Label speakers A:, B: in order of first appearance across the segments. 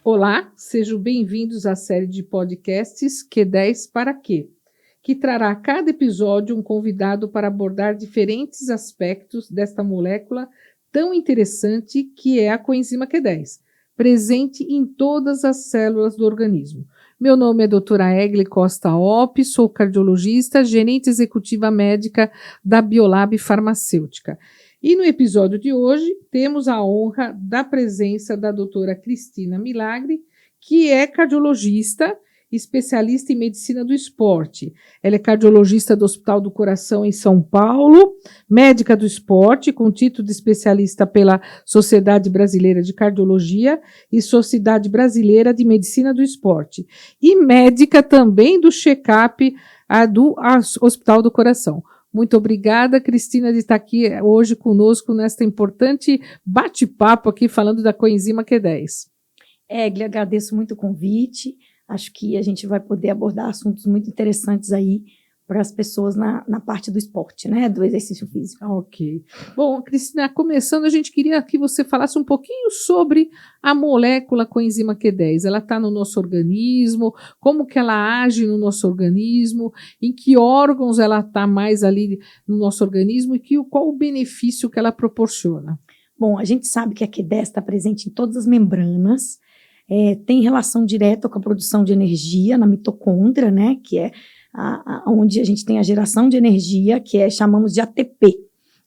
A: Olá, sejam bem-vindos à série de podcasts Q10 para quê? Que trará a cada episódio um convidado para abordar diferentes aspectos desta molécula tão interessante que é a coenzima Q10, presente em todas as células do organismo. Meu nome é doutora Egli Costa Opp, sou cardiologista, gerente executiva médica da Biolab Farmacêutica. E no episódio de hoje temos a honra da presença da doutora Cristina Milagre, que é cardiologista, especialista em medicina do esporte. Ela é cardiologista do Hospital do Coração em São Paulo, médica do esporte, com título de especialista pela Sociedade Brasileira de Cardiologia e Sociedade Brasileira de Medicina do Esporte. E médica também do check-up do Hospital do Coração. Muito obrigada, Cristina, de estar aqui hoje conosco nesta importante bate-papo aqui falando da coenzima Q10.
B: Egli, agradeço muito o convite. Acho que a gente vai poder abordar assuntos muito interessantes aí para as pessoas na parte do esporte, né, do exercício físico.
A: Ok. Bom, Cristina, começando, a gente queria que você falasse um pouquinho sobre a molécula coenzima Q10. Ela está no nosso organismo, como que ela age no nosso organismo, em que órgãos ela está mais ali no nosso organismo e qual o benefício que ela proporciona?
B: Bom, a gente sabe que a Q10 está presente em todas as membranas, tem relação direta com a produção de energia na mitocôndria, né, que é onde a gente tem a geração de energia, que chamamos de ATP.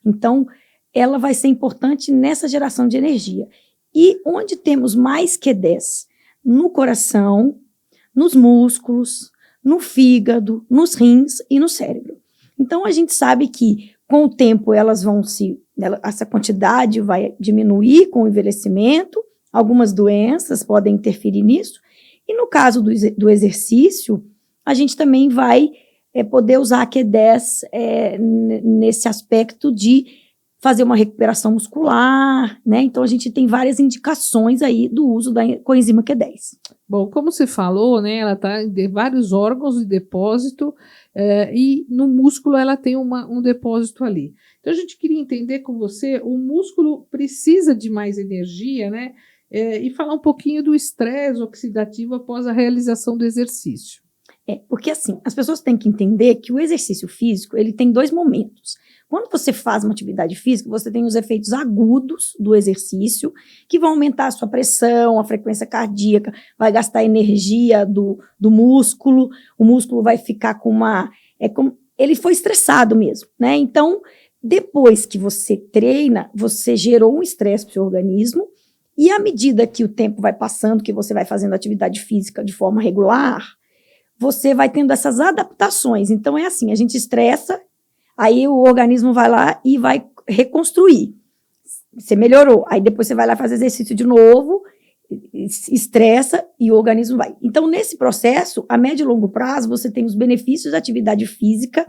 B: Então, ela vai ser importante nessa geração de energia. E onde temos mais Q10? No coração, nos músculos, no fígado, nos rins e no cérebro. Então, a gente sabe que, com o tempo, essa quantidade vai diminuir com o envelhecimento, algumas doenças podem interferir nisso, e no caso do exercício, a gente também vai poder usar a Q10 nesse aspecto de fazer uma recuperação muscular, né? Então, a gente tem várias indicações aí do uso da coenzima Q10.
A: Bom, como você falou, né, ela está em vários órgãos de depósito e no músculo ela tem um depósito ali. Então, a gente queria entender com você, o músculo precisa de mais energia, né? E falar um pouquinho do estresse oxidativo após a realização do exercício.
B: Porque assim, as pessoas têm que entender que o exercício físico, ele tem dois momentos. Quando você faz uma atividade física, você tem os efeitos agudos do exercício, que vão aumentar a sua pressão, a frequência cardíaca, vai gastar energia do músculo, o músculo vai ficar ele foi estressado mesmo, né? Então, depois que você treina, você gerou um estresse para o seu organismo, e à medida que o tempo vai passando, que você vai fazendo atividade física de forma regular, você vai tendo essas adaptações. Então, é assim, a gente estressa, aí o organismo vai lá e vai reconstruir. Você melhorou, aí depois você vai lá fazer exercício de novo, estressa e o organismo vai. Então, nesse processo, a médio e longo prazo, você tem os benefícios da atividade física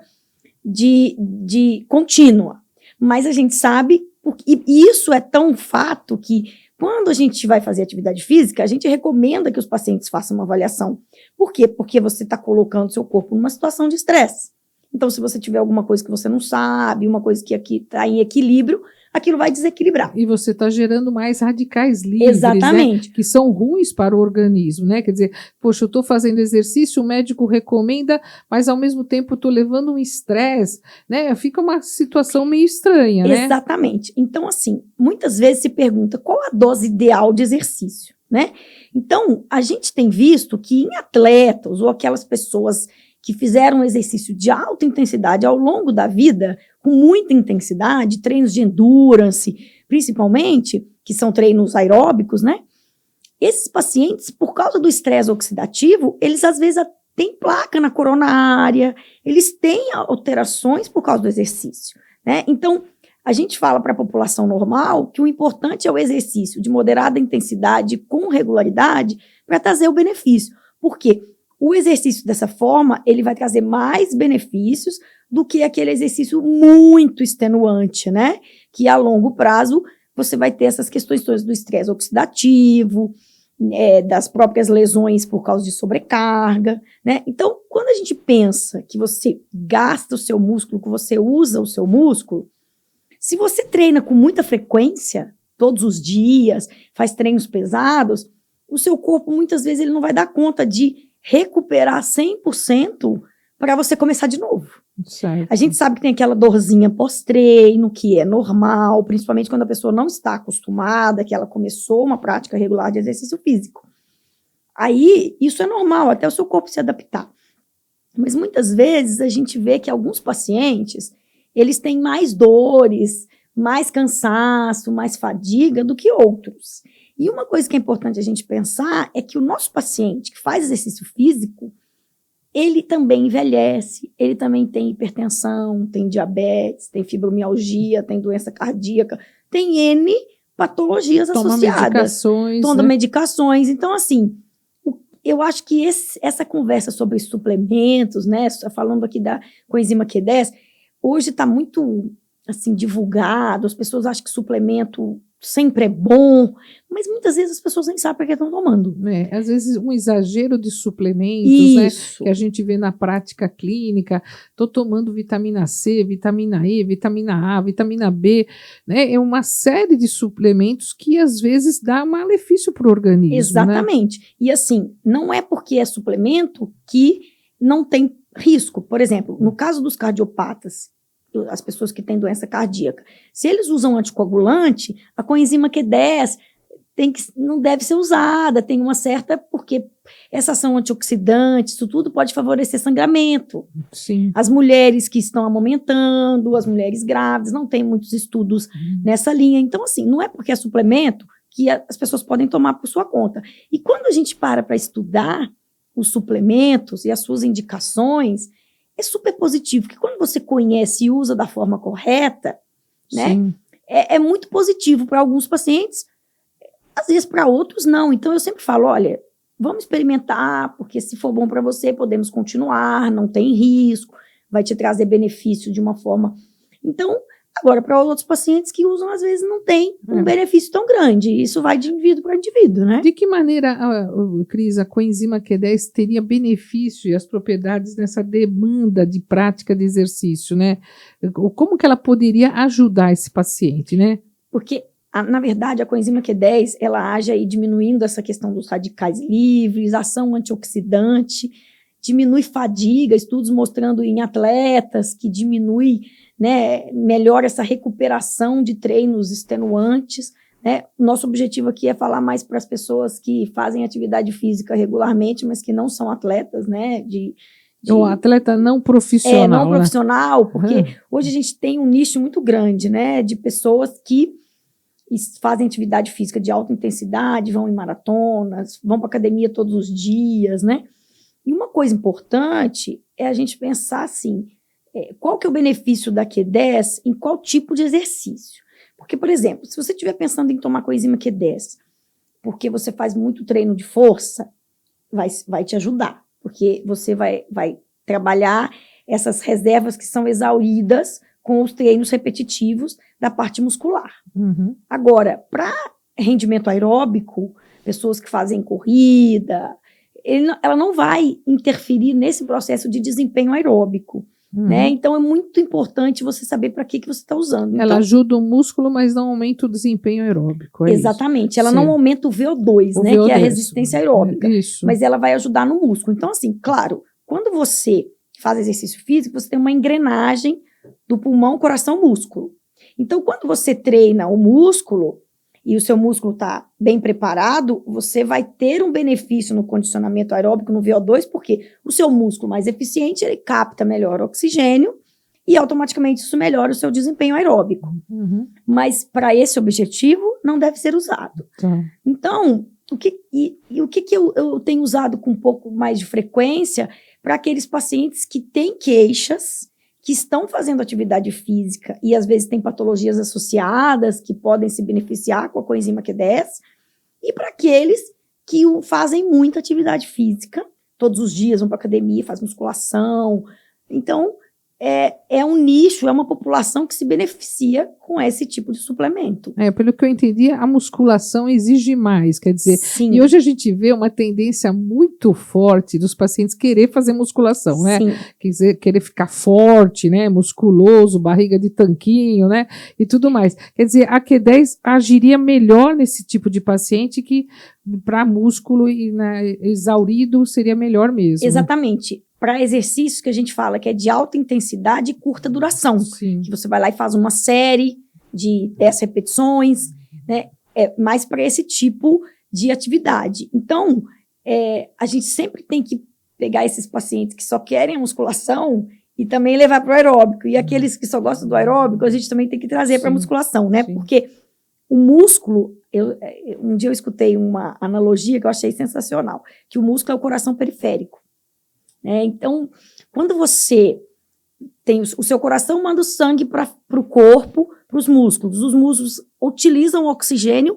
B: de contínua. Mas a gente sabe, e isso é tão fato que quando a gente vai fazer atividade física, a gente recomenda que os pacientes façam uma avaliação. Por quê? Porque você está colocando seu corpo numa situação de estresse. Então, se você tiver alguma coisa que você não sabe, uma coisa que aqui está em equilíbrio, aquilo vai desequilibrar.
A: E você está gerando mais radicais livres,
B: exatamente,
A: né, que são ruins para o organismo, né? Quer dizer, poxa, eu estou fazendo exercício, o médico recomenda, mas ao mesmo tempo estou levando um estresse, né? Fica uma situação meio estranha, né?
B: Exatamente. Então, assim, muitas vezes se pergunta qual a dose ideal de exercício, né? Então, a gente tem visto que em atletas ou aquelas pessoas que fizeram um exercício de alta intensidade ao longo da vida, com muita intensidade, treinos de endurance, principalmente, que são treinos aeróbicos, né? Esses pacientes, por causa do estresse oxidativo, eles às vezes têm placa na coronária, eles têm alterações por causa do exercício, né? Então, a gente fala para a população normal que o importante é o exercício de moderada intensidade com regularidade para trazer o benefício. Por quê? O exercício dessa forma, ele vai trazer mais benefícios do que aquele exercício muito extenuante, né? Que a longo prazo você vai ter essas questões todas do estresse oxidativo, das próprias lesões por causa de sobrecarga, né? Então, quando a gente pensa que você gasta o seu músculo, que você usa o seu músculo, se você treina com muita frequência, todos os dias, faz treinos pesados, o seu corpo, muitas vezes, ele não vai dar conta de recuperar 100% para você começar de novo.
A: Certo.
B: A gente sabe que tem aquela dorzinha pós-treino, que é normal, principalmente quando a pessoa não está acostumada, que ela começou uma prática regular de exercício físico. Aí, isso é normal, até o seu corpo se adaptar. Mas muitas vezes a gente vê que alguns pacientes, eles têm mais dores, mais cansaço, mais fadiga do que outros. E uma coisa que é importante a gente pensar é que o nosso paciente que faz exercício físico, ele também envelhece, ele também tem hipertensão, tem diabetes, tem fibromialgia, tem doença cardíaca, tem N patologias associadas. Toma medicações. Então, assim, eu acho que essa conversa sobre suplementos, né, falando aqui da coenzima Q10, hoje está muito, assim, divulgado, as pessoas acham que suplemento sempre é bom, mas muitas vezes as pessoas nem sabem para que estão tomando.
A: Às vezes um exagero de suplementos,
B: isso,
A: né, que a gente vê na prática clínica, estou tomando vitamina C, vitamina E, vitamina A, vitamina B, né, é uma série de suplementos que às vezes dá malefício para o organismo.
B: Exatamente. Né? E assim, não é porque é suplemento que não tem risco. Por exemplo, no caso dos cardiopatas, as pessoas que têm doença cardíaca, se eles usam anticoagulante, a coenzima Q10 não deve ser usada, tem uma certa, porque essa ação antioxidante, isso tudo pode favorecer sangramento.
A: Sim.
B: As mulheres que estão amamentando, as mulheres grávidas, não tem muitos estudos nessa linha. Então, assim, não é porque é suplemento que as pessoas podem tomar por sua conta. E quando a gente para estudar os suplementos e as suas indicações, é super positivo, porque quando você conhece e usa da forma correta, né, é muito positivo para alguns pacientes, às vezes para outros não. Então eu sempre falo, olha, vamos experimentar, porque se for bom para você, podemos continuar, não tem risco, vai te trazer benefício de uma forma. Então, agora, para outros pacientes que usam, às vezes não tem um benefício tão grande. Isso vai de indivíduo para indivíduo, né?
A: De que maneira, Cris, a coenzima Q10 teria benefício e as propriedades nessa demanda de prática de exercício, né? Como que ela poderia ajudar esse paciente, né?
B: Porque, na verdade, a coenzima Q10, ela age aí diminuindo essa questão dos radicais livres, ação antioxidante, diminui fadiga, estudos mostrando em atletas que diminui, né, melhora essa recuperação de treinos extenuantes, né? Nosso objetivo aqui é falar mais para as pessoas que fazem atividade física regularmente, mas que não são atletas, né?
A: O atleta não profissional.
B: Não profissional, porque hoje a gente tem um nicho muito grande, né, de pessoas que fazem atividade física de alta intensidade, vão em maratonas, vão para academia todos os dias, né? E uma coisa importante é a gente pensar assim, qual que é o benefício da Q10 em qual tipo de exercício? Porque, por exemplo, se você estiver pensando em tomar coenzima Q10 porque você faz muito treino de força, vai te ajudar, porque você vai trabalhar essas reservas que são exauridas com os treinos repetitivos da parte muscular. Agora, para rendimento aeróbico, pessoas que fazem corrida, ela não vai interferir nesse processo de desempenho aeróbico. Né? Então, é muito importante você saber para que você está usando. Então,
A: ela ajuda o músculo, mas não aumenta o desempenho aeróbico.
B: Exatamente.
A: Isso.
B: Ela não aumenta o VO2, né?
A: VO2,
B: que é a resistência aeróbica.
A: Isso.
B: Mas ela vai ajudar no músculo. Então, assim, claro, quando você faz exercício físico, você tem uma engrenagem do pulmão, coração, músculo. Então, quando você treina o músculo e o seu músculo está bem preparado, você vai ter um benefício no condicionamento aeróbico, no VO2, porque o seu músculo mais eficiente, ele capta melhor oxigênio e automaticamente isso melhora o seu desempenho aeróbico. Mas para esse objetivo, não deve ser usado. Então, o que eu tenho usado com um pouco mais de frequência para aqueles pacientes que têm queixas, que estão fazendo atividade física e às vezes têm patologias associadas que podem se beneficiar com a coenzima Q10, e para aqueles que fazem muita atividade física, todos os dias vão para academia, fazem musculação. Então, é um nicho, é uma população que se beneficia com esse tipo de suplemento.
A: Pelo que eu entendi, a musculação exige mais, quer dizer,
B: Sim.
A: E hoje a gente vê uma tendência muito forte dos pacientes querer fazer musculação, né?
B: Sim.
A: Quer dizer, querer ficar forte, né? Musculoso, barriga de tanquinho, né? E tudo mais. Quer dizer, a Q10 agiria melhor nesse tipo de paciente que para músculo e exaurido seria melhor mesmo.
B: Exatamente. Para exercícios que a gente fala que é de alta intensidade e curta duração.
A: Sim.
B: Que você vai lá e faz uma série de 10 repetições, né? É mais para esse tipo de atividade. Então, a gente sempre tem que pegar esses pacientes que só querem a musculação e também levar para o aeróbico. E aqueles que só gostam do aeróbico, a gente também tem que trazer para a musculação, né? Sim. Porque o músculo, um dia eu escutei uma analogia que eu achei sensacional, que o músculo é o coração periférico. Então, quando você tem o seu coração manda o sangue para o corpo, para os músculos utilizam o oxigênio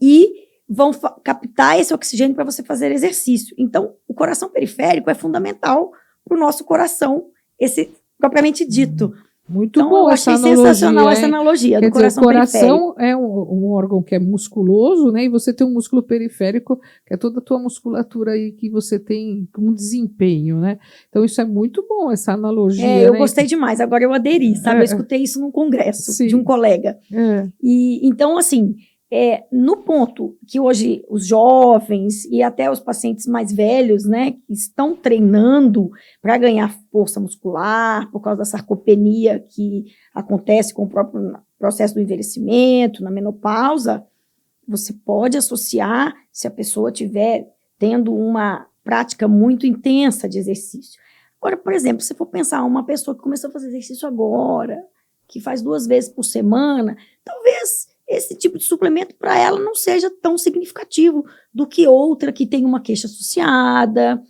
B: e vão captar esse oxigênio para você fazer exercício. Então, o coração periférico é fundamental para o nosso coração, esse propriamente dito.
A: Muito então, bom essa analogia. Eu achei sensacional
B: essa analogia do
A: coração
B: periférico.
A: É um órgão que é musculoso, né? E você tem um músculo periférico, que é toda a tua musculatura aí que você tem um desempenho, né? Então, isso é muito bom, essa analogia.
B: Eu gostei demais. Agora eu aderi, sabe? Eu escutei isso num congresso de um colega. E então, assim, no ponto que hoje os jovens e até os pacientes mais velhos, né, que estão treinando para ganhar força muscular por causa da sarcopenia que acontece com o próprio processo do envelhecimento, na menopausa, você pode associar se a pessoa estiver tendo uma prática muito intensa de exercício. Agora, por exemplo, se for pensar uma pessoa que começou a fazer exercício agora, que faz 2 vezes por semana, talvez esse tipo de suplemento para ela não seja tão significativo do que outra que tem uma queixa associada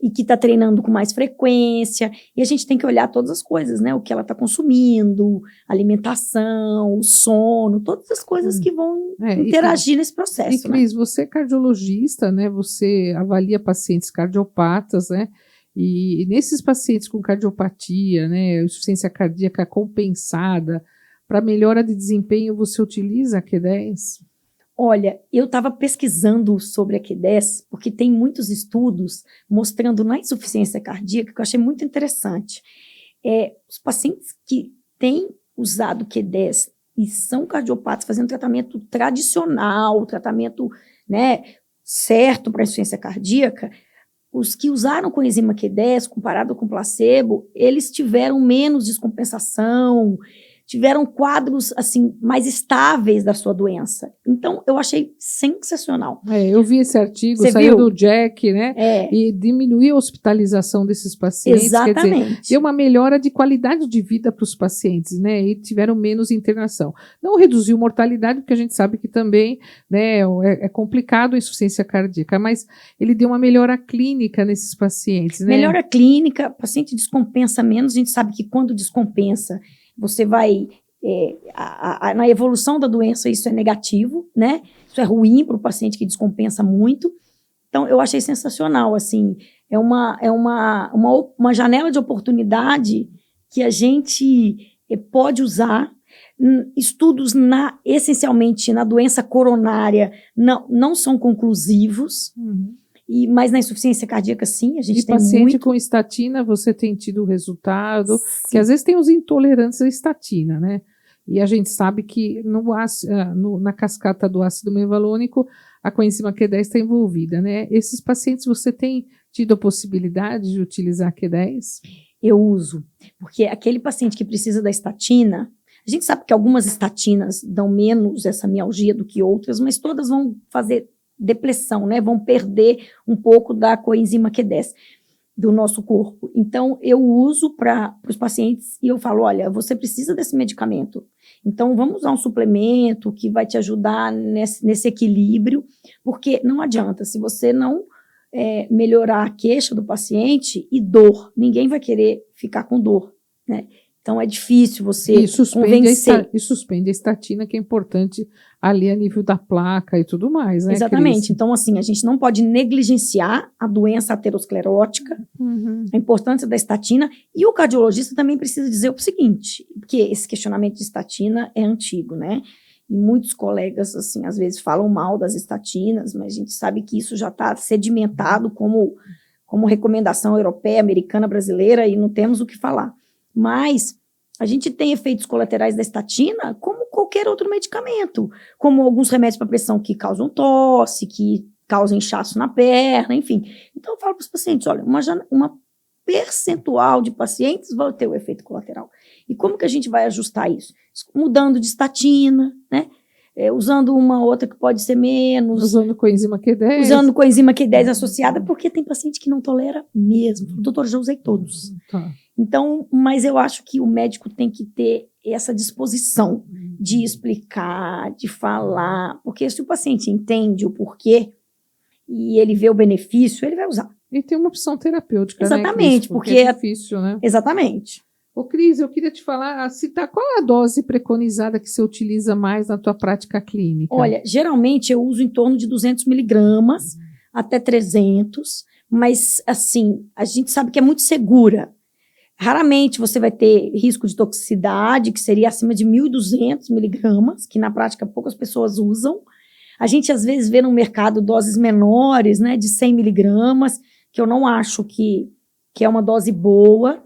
B: e que está treinando com mais frequência. E a gente tem que olhar todas as coisas, né? O que ela está consumindo, alimentação, o sono, todas as coisas que vão interagir nesse processo.
A: E Cris, você é cardiologista, né? Você avalia pacientes cardiopatas, né? E nesses pacientes com cardiopatia, né? Insuficiência cardíaca compensada, para melhora de desempenho, você utiliza a Q10?
B: Olha, eu estava pesquisando sobre a Q10, porque tem muitos estudos mostrando na insuficiência cardíaca, que eu achei muito interessante. Os pacientes que têm usado Q10 e são cardiopatas fazendo tratamento tradicional, tratamento, né, certo para a insuficiência cardíaca, os que usaram coenzima Q10 comparado com placebo, eles tiveram menos descompensação, tiveram quadros, assim, mais estáveis da sua doença. Então, eu achei sensacional.
A: Eu vi esse artigo,
B: Você
A: saiu
B: viu?
A: do Jack, né? E diminuiu a hospitalização desses pacientes.
B: Exatamente.
A: Quer dizer, deu uma melhora de qualidade de vida para os pacientes, né? E tiveram menos internação. Não reduziu mortalidade, porque a gente sabe que também, né, é complicado a insuficiência cardíaca, mas ele deu uma melhora clínica nesses pacientes, né?
B: Melhora clínica, o paciente descompensa menos, a gente sabe que quando descompensa, você vai, na evolução da doença isso é negativo, né? Isso é ruim para o paciente que descompensa muito. Então, eu achei sensacional, assim, é uma janela de oportunidade que a gente pode usar. Estudos essencialmente na doença coronária não são conclusivos, mas na insuficiência cardíaca, sim, a gente tem
A: paciente
B: muito.
A: Com estatina, você tem tido resultado,
B: Sim.
A: que às vezes tem os intolerantes à estatina, né? E a gente sabe que na cascata do ácido mevalônico, a coenzima Q10 está envolvida, né? Esses pacientes, você tem tido a possibilidade de utilizar a Q10?
B: Eu uso, porque aquele paciente que precisa da estatina, a gente sabe que algumas estatinas dão menos essa mialgia do que outras, mas todas vão fazer depressão, né? Vão perder um pouco da coenzima Q10 do nosso corpo. Então, eu uso para os pacientes e eu falo, olha, você precisa desse medicamento. Então, vamos usar um suplemento que vai te ajudar nesse equilíbrio, porque não adianta, se você não melhorar a queixa do paciente e dor, ninguém vai querer ficar com dor, né? Então, é difícil você
A: E
B: convencer.
A: suspende a estatina, que é importante ali a nível da placa e tudo mais, né,
B: Exatamente.
A: Cris?
B: Então, assim, a gente não pode negligenciar a doença aterosclerótica, a importância da estatina, e o cardiologista também precisa dizer o seguinte, porque esse questionamento de estatina é antigo, né? E muitos colegas, assim, às vezes falam mal das estatinas, mas a gente sabe que isso já está sedimentado como recomendação europeia, americana, brasileira, e não temos o que falar. Mas a gente tem efeitos colaterais da estatina como qualquer outro medicamento, como alguns remédios para pressão que causam tosse, que causam inchaço na perna, enfim. Então eu falo para os pacientes, olha, uma percentual de pacientes vai ter o efeito colateral. E como que a gente vai ajustar isso? Mudando de estatina, né? Usando uma outra que pode ser menos.
A: Usando coenzima Q10.
B: Usando coenzima Q10 associada, porque tem paciente que não tolera mesmo. Doutor, já usei todos.
A: Tá.
B: Então, mas eu acho que o médico tem que ter essa disposição de explicar, de falar, porque se o paciente entende o porquê e ele vê o benefício, ele vai usar.
A: E tem uma opção terapêutica,
B: Exatamente,
A: né, Cris?
B: porque
A: é difícil, né?
B: Exatamente.
A: Ô, Cris, eu queria te falar, citar qual é a dose preconizada que você utiliza mais na tua prática clínica?
B: Olha, geralmente eu uso em torno de 200 miligramas até 300, mas assim, a gente sabe que é muito segura. Raramente você vai ter risco de toxicidade, que seria acima de 1.200 miligramas, que na prática poucas pessoas usam. A gente às vezes vê no mercado doses menores, né, de 100 miligramas, que eu não acho que é uma dose boa.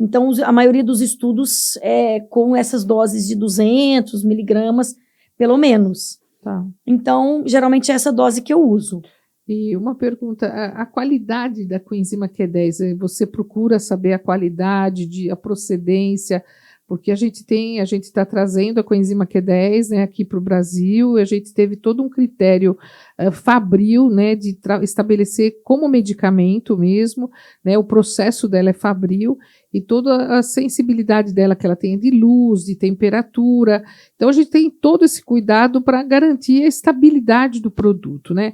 B: Então, a maioria dos estudos é com essas doses de 200 miligramas, pelo menos.
A: Tá.
B: Então, geralmente é essa dose que eu uso.
A: E uma pergunta, a qualidade da coenzima Q10, você procura saber a qualidade, a procedência, porque a gente está trazendo a coenzima Q10, né, aqui para o Brasil, e a gente teve todo um critério fabril, né, de estabelecer como medicamento mesmo, né, o processo dela é fabril, e toda a sensibilidade dela que ela tem de luz, de temperatura. Então, a gente tem todo esse cuidado para garantir a estabilidade do produto, né?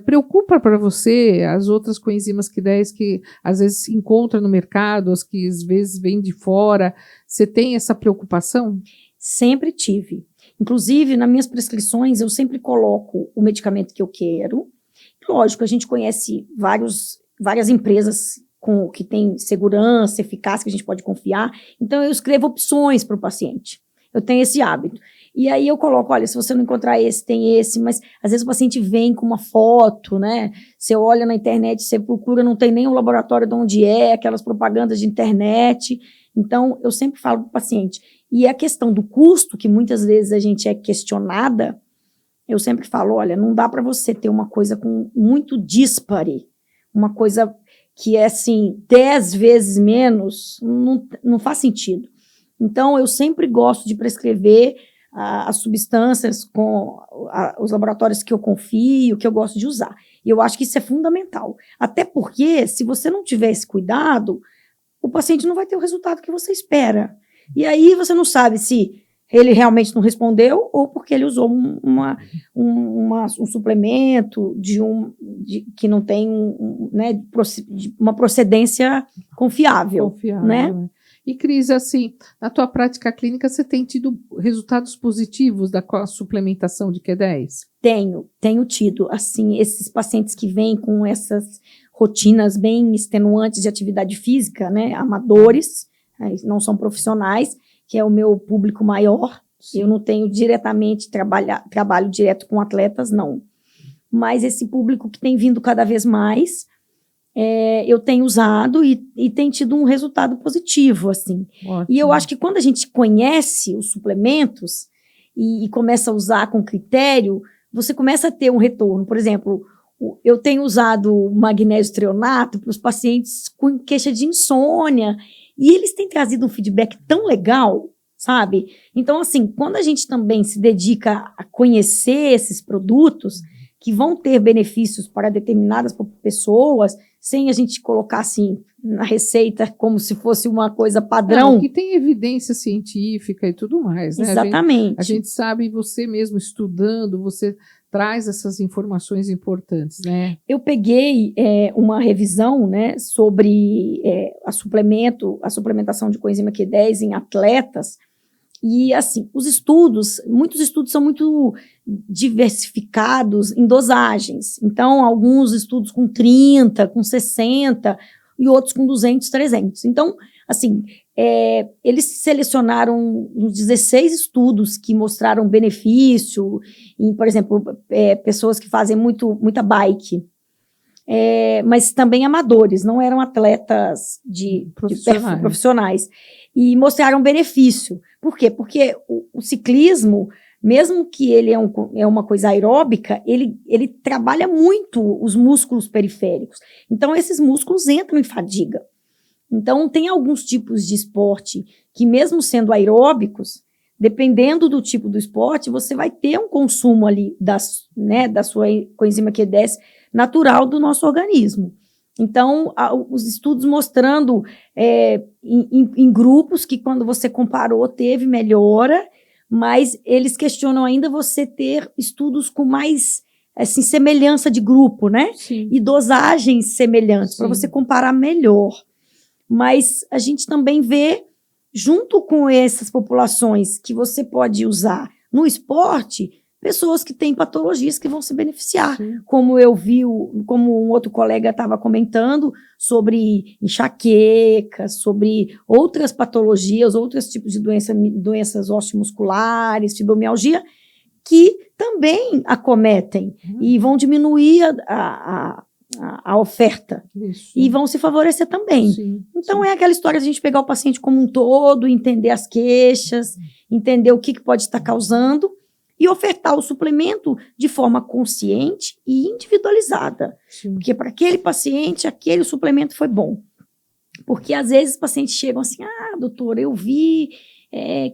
A: Preocupa para você as outras coenzimas Q10 que às vezes se encontra no mercado, as que às vezes vêm de fora? Você tem essa preocupação?
B: Sempre tive. Inclusive, nas minhas prescrições, eu sempre coloco o medicamento que eu quero. Lógico, a gente conhece várias empresas que têm segurança, eficácia, que a gente pode confiar. Então, eu escrevo opções para o paciente. Eu tenho esse hábito. E aí eu coloco, olha, se você não encontrar esse, tem esse, mas às vezes o paciente vem com uma foto, né? Você olha na internet, você procura, não tem nem o laboratório de onde é, aquelas propagandas de internet. Então, eu sempre falo para o paciente. E a questão do custo, que muitas vezes a gente é questionada, eu sempre falo, olha, não dá para você ter uma coisa com muito díspare, uma coisa que é assim, 10 vezes menos, não faz sentido. Então, eu sempre gosto de prescrever as substâncias com os laboratórios que eu confio, que eu gosto de usar. E eu acho que isso é fundamental. Até porque, se você não tiver esse cuidado, o paciente não vai ter o resultado que você espera. E aí você não sabe se ele realmente não respondeu ou porque ele usou um suplemento que não tem né, uma procedência confiável. Né?
A: E, Cris, assim, na tua prática clínica, você tem tido resultados positivos da suplementação de Q10?
B: Tenho tido. Assim, esses pacientes que vêm com essas rotinas bem extenuantes de atividade física, né, amadores, não são profissionais, que é o meu público maior. Sim. Eu não tenho diretamente trabalho direto com atletas, não. Mas esse público que tem vindo cada vez mais, eu tenho usado e tem tido um resultado positivo, assim. Ótimo. E eu acho que quando a gente conhece os suplementos e começa a usar com critério, você começa a ter um retorno. Por exemplo, eu tenho usado magnésio treonato para os pacientes com queixa de insônia e eles têm trazido um feedback tão legal, sabe? Então, assim, quando a gente também se dedica a conhecer esses produtos que vão ter benefícios para determinadas pessoas, sem a gente colocar assim na receita como se fosse uma coisa padrão.
A: Não, que tem evidência científica e tudo mais, né?
B: Exatamente.
A: A gente sabe, você mesmo estudando, você traz essas informações importantes, né?
B: Eu peguei uma revisão, né, sobre a suplementação de coenzima Q10 em atletas. E, assim, muitos estudos são muito diversificados em dosagens. Então, alguns estudos com 30, com 60 e outros com 200, 300. Então, assim, eles selecionaram uns 16 estudos que mostraram benefício em, por exemplo, pessoas que fazem muita bike. Mas também amadores, não eram atletas profissionais. E mostraram benefício. Por quê? Porque o ciclismo, mesmo que ele é uma coisa aeróbica, ele trabalha muito os músculos periféricos. Então, esses músculos entram em fadiga. Então, tem alguns tipos de esporte que, mesmo sendo aeróbicos, dependendo do tipo do esporte, você vai ter um consumo ali da sua coenzima Q10 natural do nosso organismo. Então, os estudos mostrando em grupos que, quando você comparou, teve melhora, mas eles questionam ainda você ter estudos com mais assim, semelhança de grupo, né?
A: Sim.
B: E dosagens semelhantes, para você comparar melhor. Mas a gente também vê, junto com essas populações que você pode usar no esporte, pessoas que têm patologias que vão se beneficiar.
A: Sim.
B: Como como um outro colega estava comentando, sobre enxaqueca, sobre outras patologias, outros tipos de doenças osteomusculares, fibromialgia, que também acometem e vão diminuir a oferta.
A: Isso.
B: E vão se favorecer também.
A: Sim,
B: então, é aquela história de a gente pegar o paciente como um todo, entender as queixas, entender o que pode estar causando e ofertar o suplemento de forma consciente e individualizada.
A: Sim.
B: Porque para aquele paciente, aquele suplemento foi bom. Porque às vezes os pacientes chegam assim, doutora, eu vi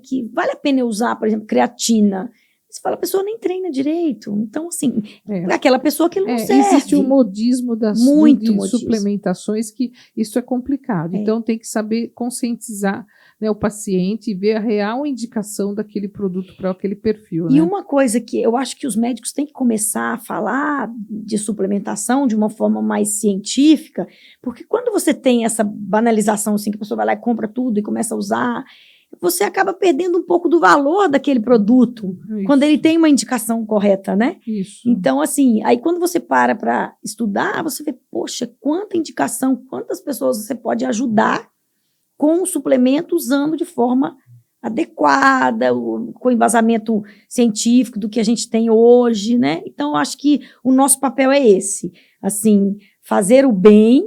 B: que vale a pena eu usar, por exemplo, creatina. Você fala, a pessoa nem treina direito. Então, assim, aquela pessoa que não serve.
A: Existe um modismo de suplementações que isso é complicado. Então, tem que saber conscientizar, né, o paciente e ver a real indicação daquele produto para aquele perfil.
B: E
A: né?
B: uma coisa que eu acho que os médicos têm que começar a falar de suplementação de uma forma mais científica, porque quando você tem essa banalização, assim, que a pessoa vai lá e compra tudo e começa a usar, você acaba perdendo um pouco do valor daquele produto, quando ele tem uma indicação correta, né?
A: Isso.
B: Então, assim, aí quando você para estudar, você vê, poxa, quanta indicação, quantas pessoas você pode ajudar com o suplemento usando de forma adequada, com embasamento científico do que a gente tem hoje, né? Então, eu acho que o nosso papel é esse, assim, fazer o bem,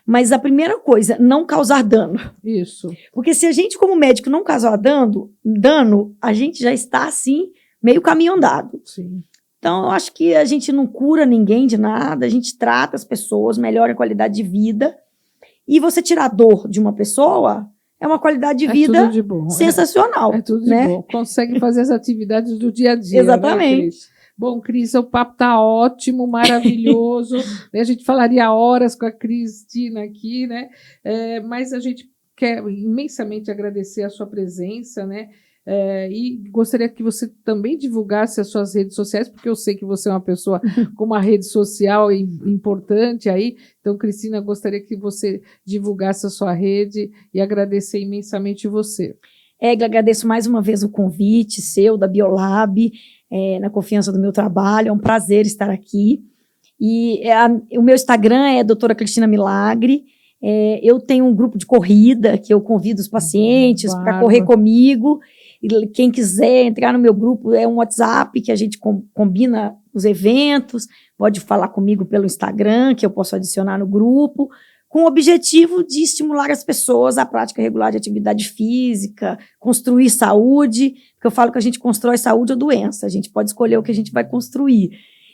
B: mas a primeira coisa, não causar dano.
A: Isso.
B: Porque se a gente, como médico, não causar dano, a gente já está, assim, meio caminho andado.
A: Sim.
B: Então, eu acho que a gente não cura ninguém de nada, a gente trata as pessoas, melhora a qualidade de vida. E você tirar a dor de uma pessoa é uma qualidade de vida
A: tudo de bom.
B: sensacional.
A: É tudo de
B: né?
A: bom. Consegue fazer as atividades do dia a dia.
B: Exatamente.
A: Né, Cris? Bom, Cris, o papo está ótimo, maravilhoso. A gente falaria horas com a Cristina aqui, né? Mas a gente quer imensamente agradecer a sua presença, né? E gostaria que você também divulgasse as suas redes sociais, porque eu sei que você é uma pessoa com uma rede social importante aí. Então, Cristina, gostaria que você divulgasse a sua rede e agradecer imensamente você.
B: Agradeço mais uma vez o convite seu, da Biolab, na confiança do meu trabalho. É um prazer estar aqui. E o meu Instagram é doutora Cristina Milagre. Eu tenho um grupo de corrida que eu convido os pacientes para correr comigo. E quem quiser entrar no meu grupo, é um WhatsApp que a gente combina os eventos. Pode falar comigo pelo Instagram, que eu posso adicionar no grupo, com o objetivo de estimular as pessoas à prática regular de atividade física, construir saúde, porque eu falo que a gente constrói saúde ou doença, a gente pode escolher o que a gente vai construir.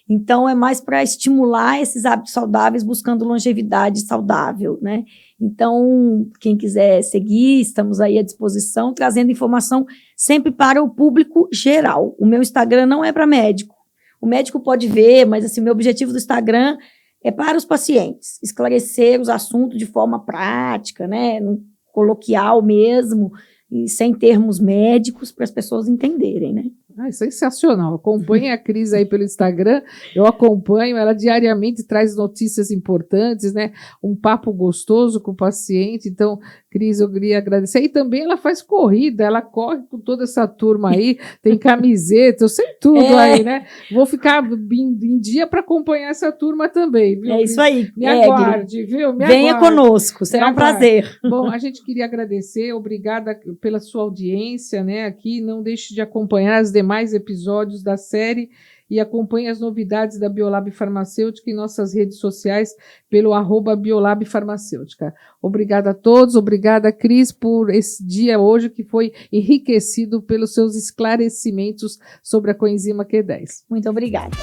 B: Então, é mais para estimular esses hábitos saudáveis, buscando longevidade saudável, né? Então, quem quiser seguir, estamos aí à disposição, trazendo informação sempre para o público geral. O meu Instagram não é para médico. O médico pode ver, mas assim, o meu objetivo do Instagram é para os pacientes, esclarecer os assuntos de forma prática, né, coloquial mesmo, e sem termos médicos, para as pessoas entenderem, né?
A: Sensacional. Acompanhe a Cris aí pelo Instagram, eu acompanho, ela diariamente traz notícias importantes, né? Um papo gostoso com o paciente. Então, Cris, eu queria agradecer. E também ela faz corrida, ela corre com toda essa turma aí, tem camiseta, eu sei tudo aí, né? Vou ficar em dia para acompanhar essa turma também, viu?
B: É isso aí.
A: Me aguarde, viu?
B: Venha conosco, será um prazer.
A: Bom, a gente queria agradecer, obrigada pela sua audiência, né? Aqui, não deixe de acompanhar as demais episódios da série e acompanhe as novidades da Biolab Farmacêutica em nossas redes sociais pelo @Biolab Farmacêutica. Obrigada a todos, obrigada, Cris, por esse dia hoje que foi enriquecido pelos seus esclarecimentos sobre a coenzima Q10.
B: Muito obrigada.